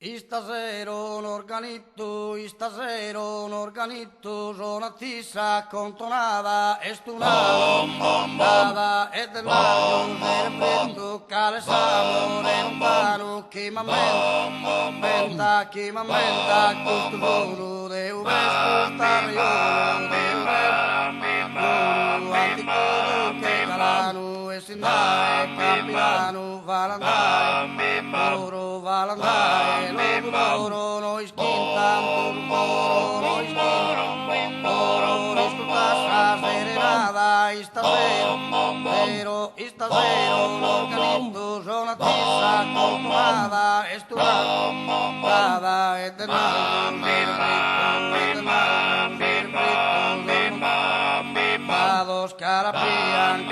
Istasera un organitto, sono attesa contonada, estunada, nada, e del lago, prendo, cale samore, lontano, chi m'ammenta, questo volo, deu vespo, stare io, deu vespo, antico, che calano, e sindai, capitano, valandai, loro valandai, loro noi skintan, loro noi skintan, loro noi skintan, serenada, istasera, l'organito, sono attesa, contonada, esturada, e denaro, vado scarapian,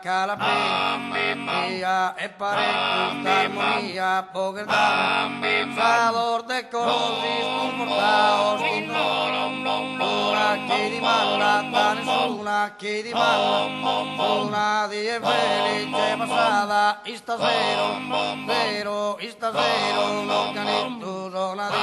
calapia, e parecchio armonia, pogerdad, sador decorosis, confortaos, una che dimanda, da nessuna che dimanda, una di è felice passata, istasera, l'organetto, zona di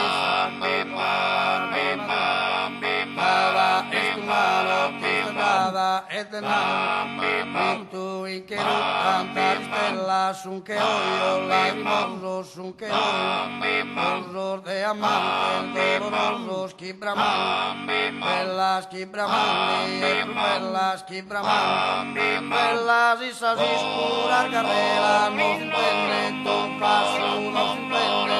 nada, estumano, nada, e denaro, tu in che tanta stella, sun che oio, lagrimoso, sun che oio, rosor de amante, dolorosos, schibramante, bellas schibramante, bellas schibramante, bellas isas iscuras carreras, no se entiende, tu passo, no se entiende,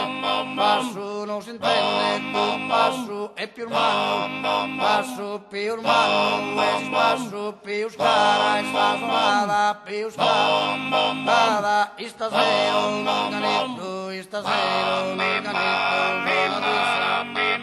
passo, no se entiende, tu passo, e più umano, passo più umano, es passo più scara, es fasonada, più scara, nada, istasera, l'organetto, istasera, l'organetto,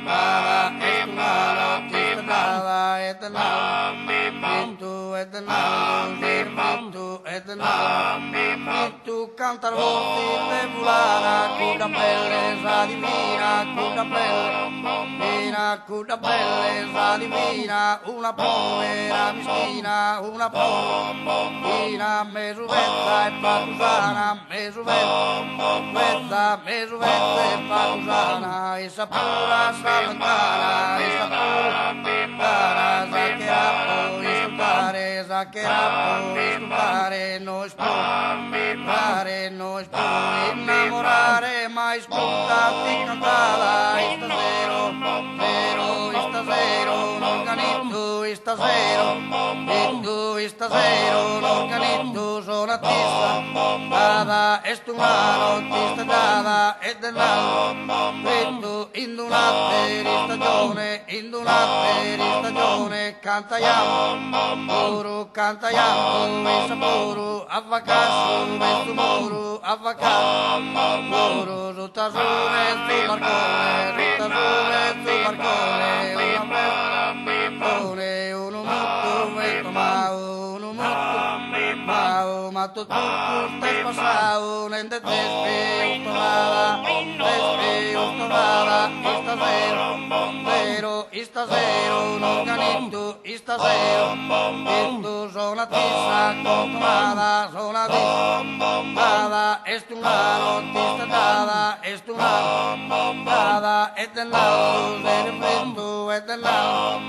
nada, estunada, tistada, etenada, vinto, etenada, vinto, etenada, vinto, cantar volti, te volana, cuda bellezza divina, cuda bellezza, cuda bellezza divina, una povera mistina, una povera mesuvetta e parusana, mesuvetta e parusana, e sapura salentana, e sapura zaccherapo, iscultare, noi più, innamorare, mai spuntati cantada, istasera, l'organetto, istasera, l'organetto, sono attesa, dada, estumano, tista e denaro, vetto, indunate, stagione, cantaiamo, e saporo, avvacasso, vestumoro, avvacasso, moro, tutta su, sul barcone, una bella, uno molto, vetto, ma tutto stai passato, niente te spiostonada, istasera, un organito, istasera, vinto, sono attesa, contonada, sono attesa, estunado, tistadada, nada, etenado, fritto, etenado,